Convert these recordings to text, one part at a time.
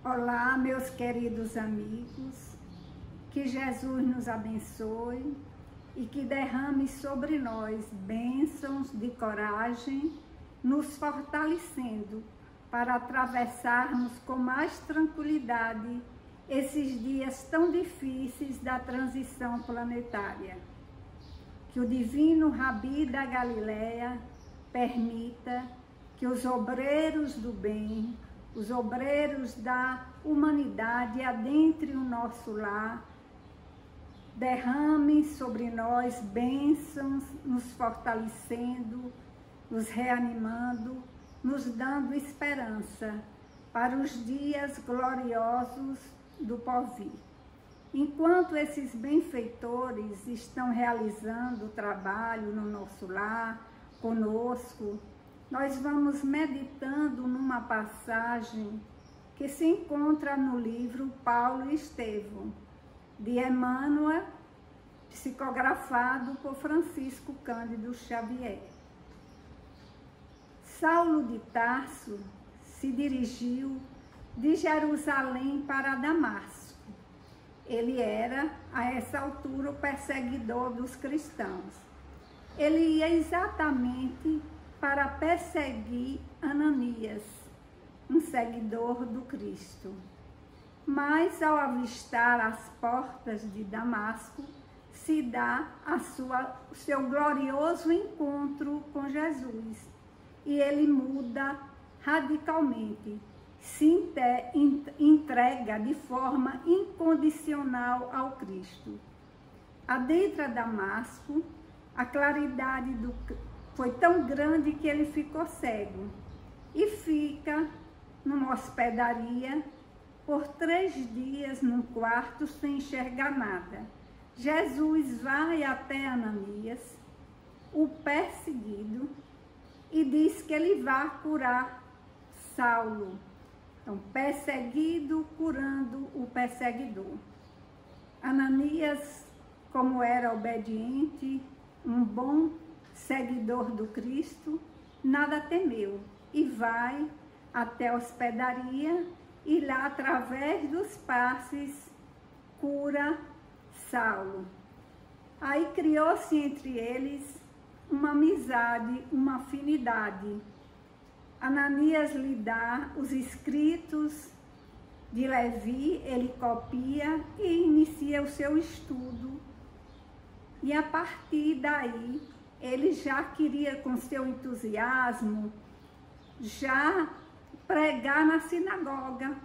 Olá, meus queridos amigos, que Jesus nos abençoe e que derrame sobre nós bênçãos de coragem, nos fortalecendo para atravessarmos com mais tranquilidade esses dias tão difíceis da transição planetária. Que o divino Rabi da Galileia permita que os obreiros do bem, os obreiros da humanidade adentre o nosso lar, derrame sobre nós bênçãos, nos fortalecendo, nos reanimando, nos dando esperança para os dias gloriosos do porvir. Enquanto esses benfeitores estão realizando o trabalho no nosso lar, conosco, nós vamos meditando numa passagem que se encontra no livro Paulo e Estevão, de Emmanuel, psicografado por Francisco Cândido Xavier. Saulo de Tarso se dirigiu de Jerusalém para Damasco. Ele era, a essa altura, o perseguidor dos cristãos. Ele ia exatamente para perseguir Ananias, um seguidor do Cristo. Mas, ao avistar as portas de Damasco, se dá o seu glorioso encontro com Jesus. E ele muda radicalmente, se entrega de forma incondicional ao Cristo. Adentra Damasco, a claridade foi tão grande que ele ficou cego e fica numa hospedaria por 3 dias num quarto sem enxergar nada. Jesus vai até Ananias, o perseguido, e diz que ele vai curar Saulo. Então, perseguido curando o perseguidor. Ananias, como era obediente, um bom seguidor do Cristo, nada temeu e vai até a hospedaria e lá, através dos passes, cura Saulo. Aí criou-se entre eles uma amizade, uma afinidade. Ananias lhe dá os escritos de Levi, ele copia e inicia o seu estudo. E a partir daí, ele já queria, com seu entusiasmo, já pregar na sinagoga,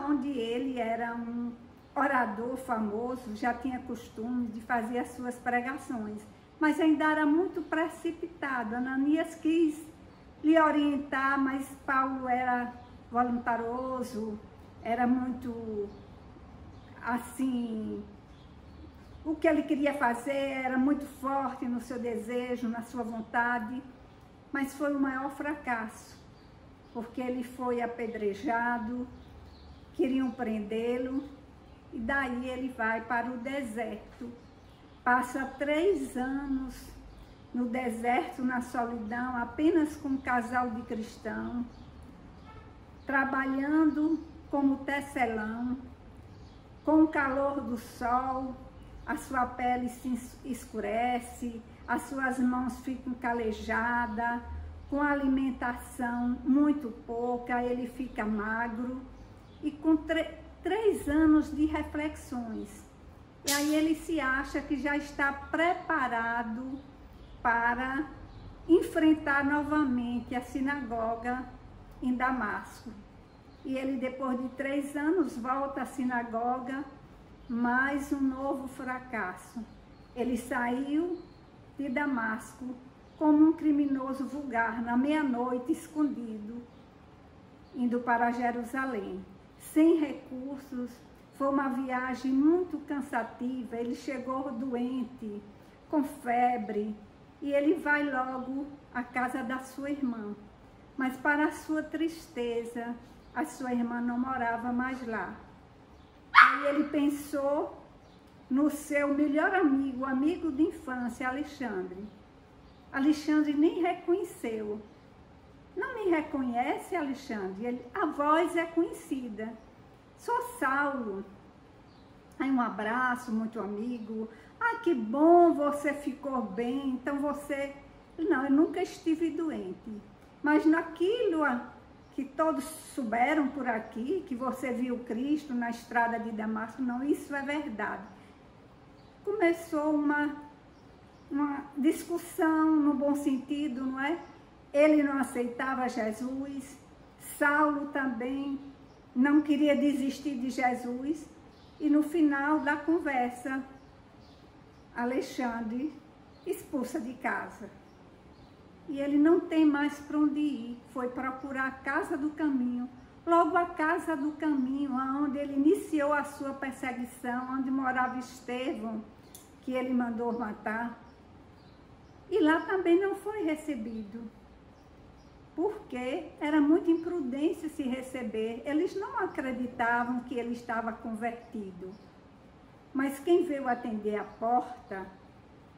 onde ele era um orador famoso, já tinha costume de fazer as suas pregações, mas ainda era muito precipitado. Ananias quis lhe orientar, mas Paulo era voluntarioso, era muito assim, o que ele queria fazer era muito forte no seu desejo, na sua vontade, mas foi o maior fracasso, porque ele foi apedrejado, queriam prendê-lo, e daí ele vai para o deserto. Passa 3 anos no deserto, na solidão, apenas com um casal de cristãos, trabalhando como tecelão, com o calor do sol, a sua pele se escurece, as suas mãos ficam calejadas, com alimentação muito pouca, ele fica magro, e com 3 anos de reflexões. E aí ele se acha que já está preparado para enfrentar novamente a sinagoga em Damasco. E ele, depois de 3 anos, volta à sinagoga, mais um novo fracasso. Ele saiu de Damasco como um criminoso vulgar, na meia-noite, escondido, indo para Jerusalém. Sem recursos, foi uma viagem muito cansativa, ele chegou doente, com febre, e ele vai logo à casa da sua irmã. Mas, para a sua tristeza, a sua irmã não morava mais lá. Aí ele pensou no seu melhor amigo, amigo de infância, Alexandre. Alexandre nem reconheceu. Não me reconhece, Alexandre? A voz é conhecida. sou Saulo. Aí um abraço, muito amigo. Ah, que bom, você ficou bem, então você... Não, eu nunca estive doente. Mas naquilo que todos souberam por aqui, que você viu Cristo na estrada de Damasco, não, isso é verdade. Começou uma discussão no bom sentido, não é? Ele não aceitava Jesus, Saulo também não queria desistir de Jesus, e no final da conversa, Alexandre expulsa de casa. E ele não tem mais para onde ir, foi procurar a casa do caminho, logo a casa do caminho, onde ele iniciou a sua perseguição, onde morava Estevão, que ele mandou matar. E lá também não foi recebido, porque era muita imprudência se receber. Eles não acreditavam que ele estava convertido. Mas quem veio atender a porta,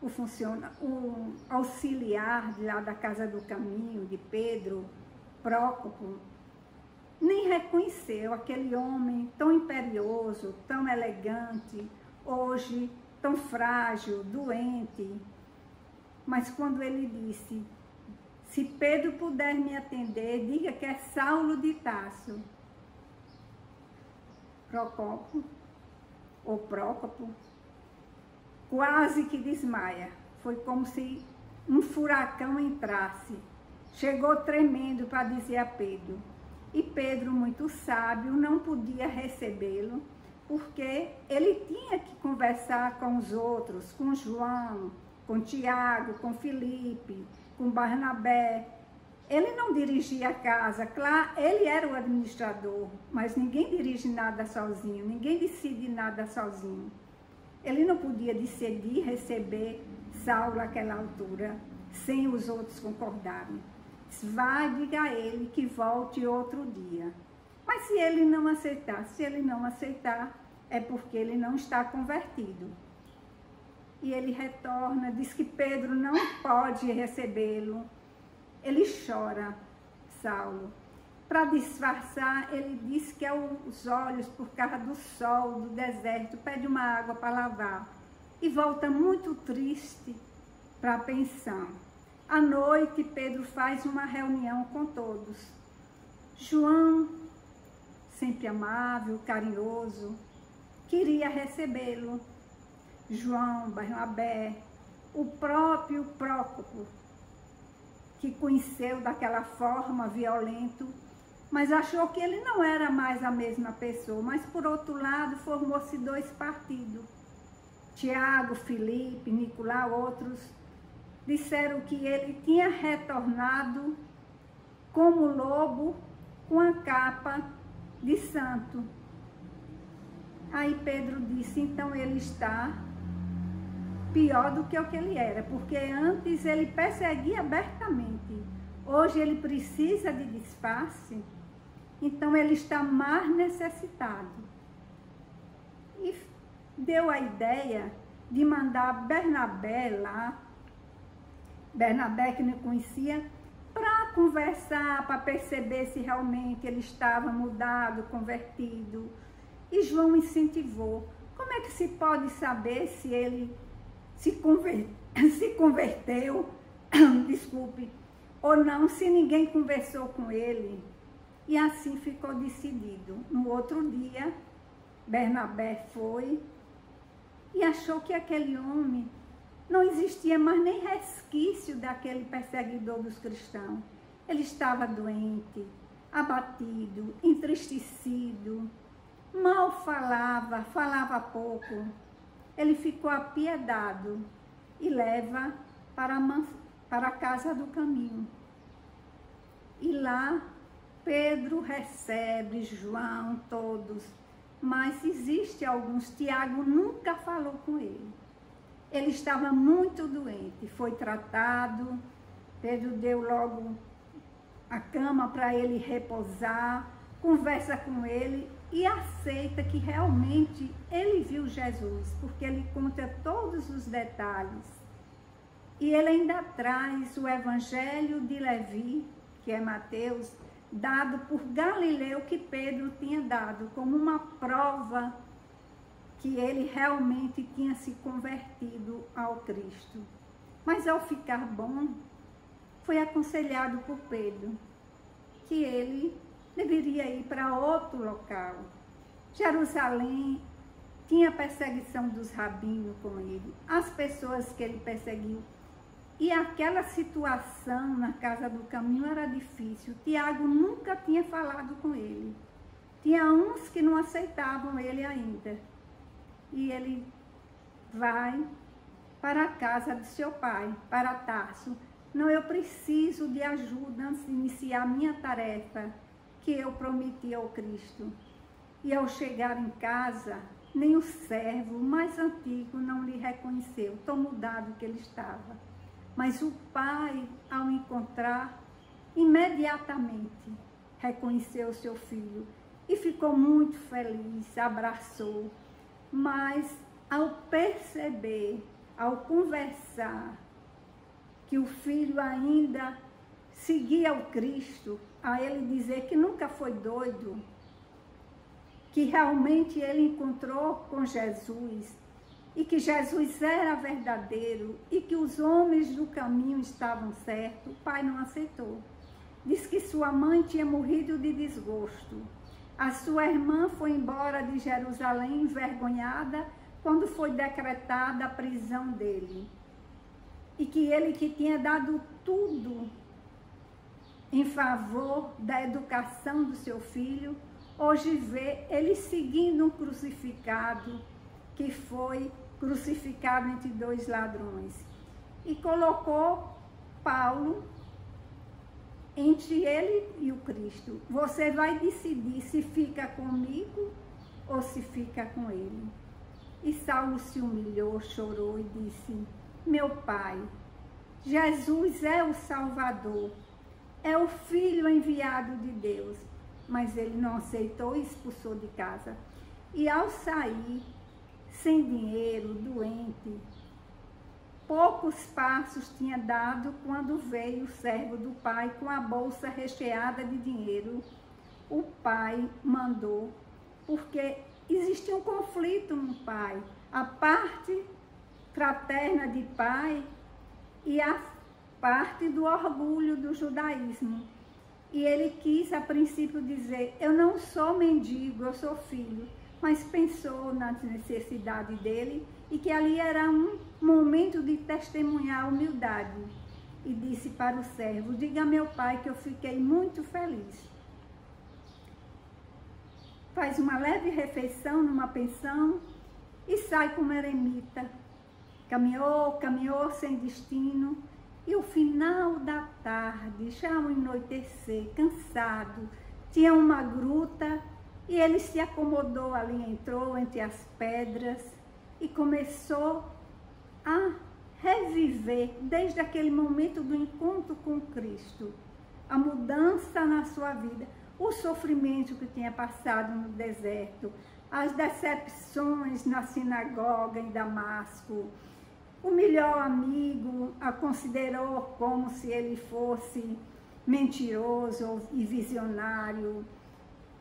o auxiliar de lá da casa do caminho, de Pedro, Prócopo, nem reconheceu aquele homem tão imperioso, tão elegante, hoje tão frágil, doente. Mas quando ele disse, se Pedro puder me atender, diga que é Saulo de Tarso. Prócopo, quase que desmaia. Foi como se um furacão entrasse. Chegou tremendo para dizer a Pedro. E Pedro, muito sábio, não podia recebê-lo, porque ele tinha que conversar com os outros, com João, com Tiago, com Filipe, com Barnabé. Ele não dirigia a casa, claro, ele era o administrador, mas ninguém dirige nada sozinho, ninguém decide nada sozinho. Ele não podia decidir receber Saulo àquela altura, sem os outros concordarem. Vai, diga a ele que volte outro dia. Mas se ele não aceitar, é porque ele não está convertido. E ele retorna, diz que Pedro não pode recebê-lo. Ele chora, Saulo. Para disfarçar, ele diz que é os olhos por causa do sol, do deserto, pede uma água para lavar. E volta muito triste para a pensão. À noite, Pedro faz uma reunião com todos. João, sempre amável, carinhoso, queria recebê-lo. João, Barnabé, o próprio Prócopo, que conheceu daquela forma violento, mas achou que ele não era mais a mesma pessoa. Mas, por outro lado, formou-se dois partidos. Tiago, Filipe, Nicolau, outros, disseram que ele tinha retornado como lobo com a capa de santo. Aí Pedro disse, então ele está pior do que o que ele era, porque antes ele perseguia abertamente, hoje ele precisa de disfarce, então ele está mais necessitado. E deu a ideia de mandar Barnabé lá, Barnabé que não conhecia, para conversar, para perceber se realmente ele estava mudado, convertido. E João incentivou. Como é que se pode saber se ele se converteu, desculpe, ou não, se ninguém conversou com ele? E assim ficou decidido. No outro dia, Barnabé foi e achou que aquele homem não existia mais nem resquício daquele perseguidor dos cristãos. Ele estava doente, abatido, entristecido, mal falava, falava pouco. Ele ficou apiedado e leva para a casa do caminho. E lá Pedro recebe, João, todos, mas existe alguns, Tiago nunca falou com ele. Ele estava muito doente, foi tratado, Pedro deu logo a cama para ele repousar, conversa com ele e aceita que realmente ele viu Jesus, porque ele conta todos os detalhes. E ele ainda traz o Evangelho de Levi, que é Mateus, dado por Galileu que Pedro tinha dado como uma prova que ele realmente tinha se convertido ao Cristo. Mas ao ficar bom, foi aconselhado por Pedro que ele deveria ir para outro local. Jerusalém tinha perseguição dos rabinos com ele, as pessoas que ele perseguiu. E aquela situação na casa do caminho era difícil. Tiago nunca tinha falado com ele. Tinha uns que não aceitavam ele ainda. E ele vai para a casa de seu pai, para Tarso. Não, eu preciso de ajuda antes de iniciar minha tarefa que eu prometi ao Cristo. E ao chegar em casa, nem o servo mais antigo não lhe reconheceu, tão mudado que ele estava. Mas o pai, ao encontrar, imediatamente reconheceu seu filho e ficou muito feliz, abraçou. Mas ao perceber, ao conversar, que o filho ainda seguia o Cristo, a ele dizer que nunca foi doido, que realmente ele encontrou com Jesus, e que Jesus era verdadeiro e que os homens do caminho estavam certos, o pai não aceitou. Diz que sua mãe tinha morrido de desgosto. A sua irmã foi embora de Jerusalém envergonhada quando foi decretada a prisão dele. E que ele que tinha dado tudo em favor da educação do seu filho, hoje vê ele seguindo um crucificado que foi crucificado entre dois ladrões, e colocou Paulo entre ele e o Cristo. Você vai decidir se fica comigo ou se fica com ele. E Saulo se humilhou, chorou e disse: meu pai, Jesus é o Salvador, é o Filho enviado de Deus. Mas ele não aceitou e expulsou de casa. E ao sair, sem dinheiro, doente, poucos passos tinha dado quando veio o servo do pai com a bolsa recheada de dinheiro. O pai mandou, porque existia um conflito no pai, a parte fraterna de pai e a parte do orgulho do judaísmo. E ele quis a princípio dizer: eu não sou mendigo, eu sou filho. Mas pensou nas necessidades dele e que ali era um momento de testemunhar a humildade. E disse para o servo: diga a meu pai que eu fiquei muito feliz. Faz uma leve refeição numa pensão e sai como eremita. Caminhou sem destino, e o final da tarde, já ao anoitecer, cansado, tinha uma gruta. E ele se acomodou ali, entrou entre as pedras e começou a reviver, desde aquele momento do encontro com Cristo, a mudança na sua vida, o sofrimento que tinha passado no deserto, as decepções na sinagoga em Damasco. O melhor amigo a considerou como se ele fosse mentiroso e visionário.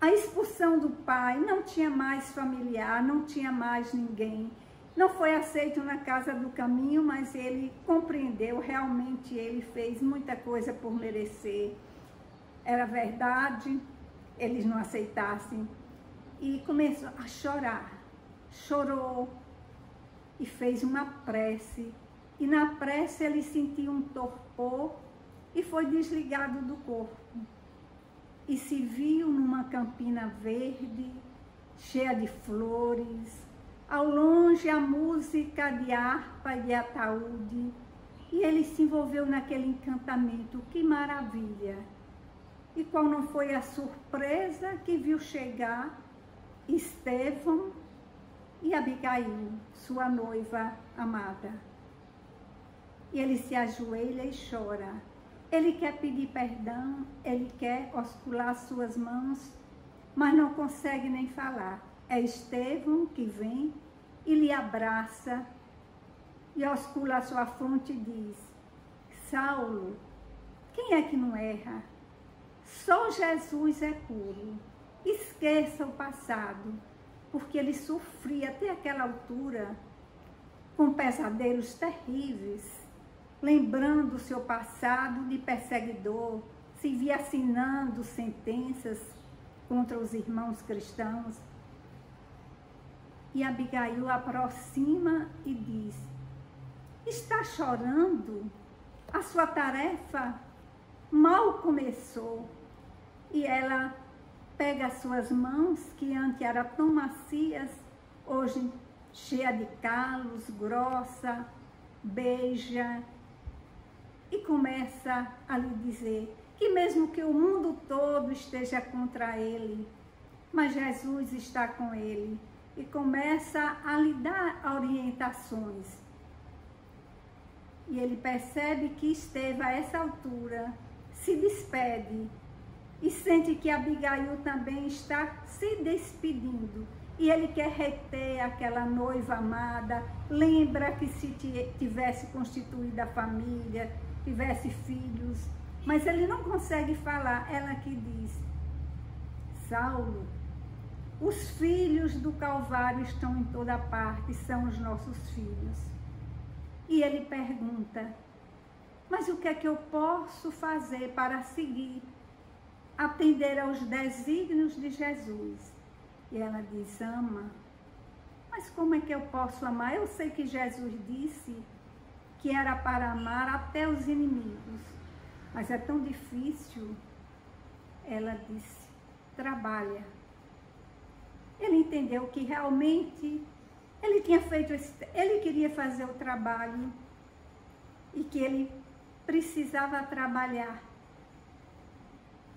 A expulsão do pai, não tinha mais familiar, não tinha mais ninguém. Não foi aceito na casa do caminho, mas ele compreendeu, realmente ele fez muita coisa por merecer. Era verdade, eles não aceitassem. E começou a chorar. Chorou e fez uma prece. E na prece ele sentiu um torpor e foi desligado do corpo. E se viu numa campina verde, cheia de flores, ao longe a música de harpa e de ataúde, e ele se envolveu naquele encantamento. Que maravilha! E qual não foi a surpresa que viu chegar Estevão e Abigail, sua noiva amada. E ele se ajoelha e chora. Ele quer pedir perdão, ele quer oscular suas mãos, mas não consegue nem falar. É Estevão que vem e lhe abraça e oscula a sua fronte e diz: Saulo, quem é que não erra? Só Jesus é puro. Esqueça o passado, porque ele sofria até aquela altura com pesadelos terríveis, lembrando o seu passado de perseguidor, se via assinando sentenças contra os irmãos cristãos. E Abigail aproxima e diz: está chorando? A sua tarefa mal começou. E ela pega as suas mãos, que antes eram tão macias, hoje cheia de calos, grossa, beija e começa a lhe dizer que mesmo que o mundo todo esteja contra ele, mas Jesus está com ele, e começa a lhe dar orientações. E ele percebe que Esteve a essa altura, se despede e sente que Abigail também está se despedindo. E ele quer reter aquela noiva amada, lembra que se tivesse constituído a família, tivesse filhos, mas ele não consegue falar. Ela que diz: Saulo, os filhos do Calvário estão em toda parte, são os nossos filhos. E ele pergunta: mas o que é que eu posso fazer para seguir, atender aos desígnios de Jesus? E ela diz: ama. Mas como é que eu posso amar? Eu sei que Jesus disse que era para amar até os inimigos, mas é tão difícil. Ela disse: trabalha. Ele entendeu que realmente ele tinha feito ele queria fazer o trabalho e que ele precisava trabalhar.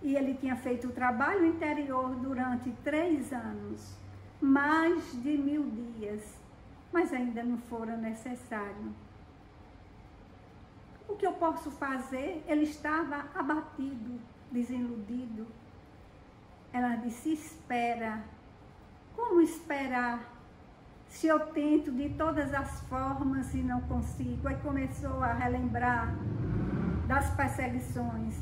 E ele tinha feito o trabalho interior durante 3 anos, mais de 1000 dias, mas ainda não fora necessário. O que eu posso fazer? Ele estava abatido, desiludido. Ela disse: espera. Como esperar? Se eu tento de todas as formas e não consigo. Aí começou a relembrar das perseguições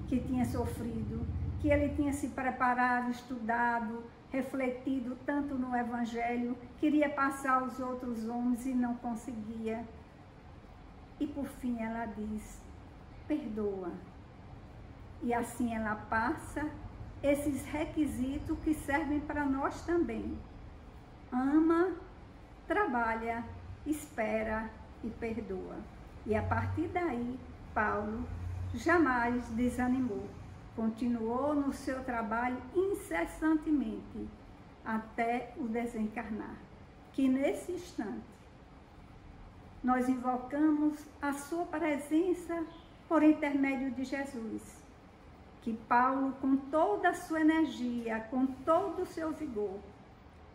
que tinha sofrido, que ele tinha se preparado, estudado, refletido tanto no Evangelho, queria passar aos outros homens e não conseguia. E por fim ela diz: perdoa. E assim ela passa esses requisitos que servem para nós também. Ama, trabalha, espera e perdoa. E a partir daí, Paulo jamais desanimou. Continuou no seu trabalho incessantemente até o desencarnar. Que nesse instante nós invocamos a sua presença por intermédio de Jesus. Que Paulo, com toda a sua energia, com todo o seu vigor,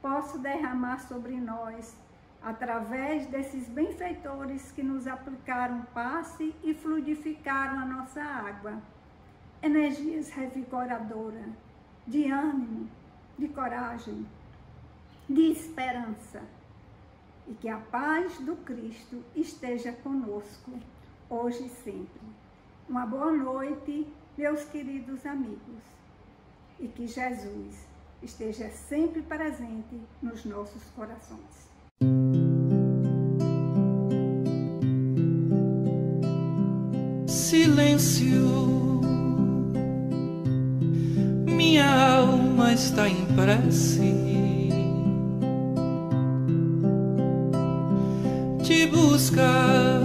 possa derramar sobre nós, através desses benfeitores que nos aplicaram passe e fluidificaram a nossa água, energias revigoradoras, de ânimo, de coragem, de esperança. E que a paz do Cristo esteja conosco, hoje e sempre. Uma boa noite, meus queridos amigos, e que Jesus esteja sempre presente nos nossos corações. Silêncio, minha alma está em prece, te buscar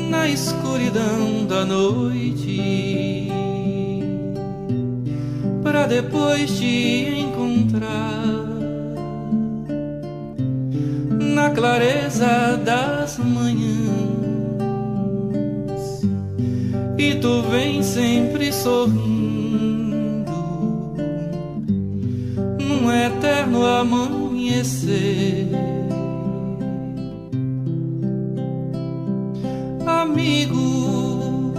na escuridão da noite, pra depois te encontrar na clareza das manhãs. E tu vem sempre sorrindo num eterno amanhecer. Amigo,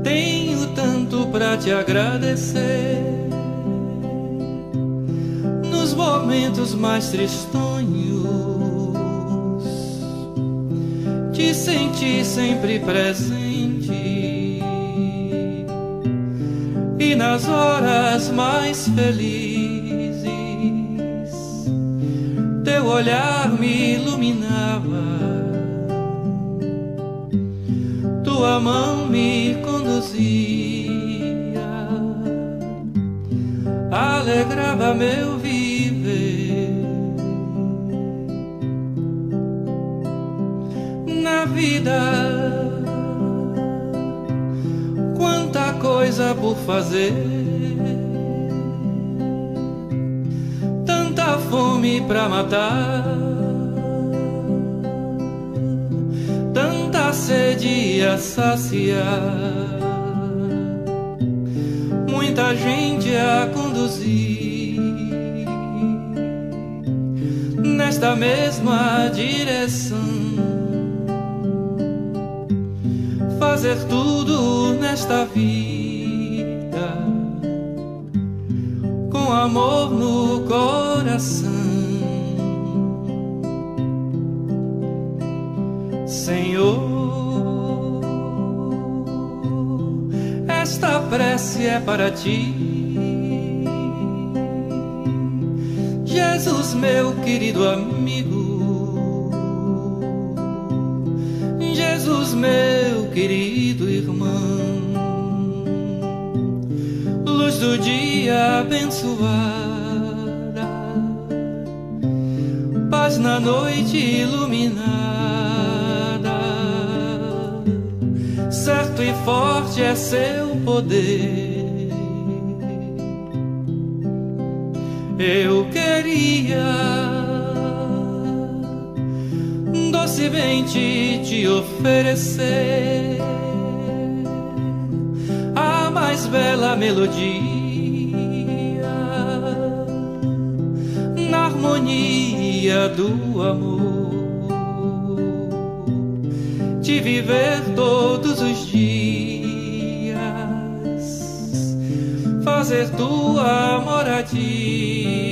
tenho tanto pra te agradecer. Nos momentos mais tristonhos, te senti sempre presente. e nas horas mais felizes teu olhar me iluminava, tua mão me conduzia, alegrava meu viver. Na vida, quanta coisa por fazer, tanta fome pra matar, tanta sede a saciar, muita gente a conduzir nesta mesma direção, fazer tudo nesta vida com amor no coração. Senhor, esta prece é para ti, Jesus, meu querido amigo, Jesus, meu querido irmão, luz do dia abençoada, paz na noite iluminada, certo e forte é seu poder. Eu queria docemente te oferecer a mais bela melodia, na harmonia do amor, de viver todos os dias, fazer tua moradia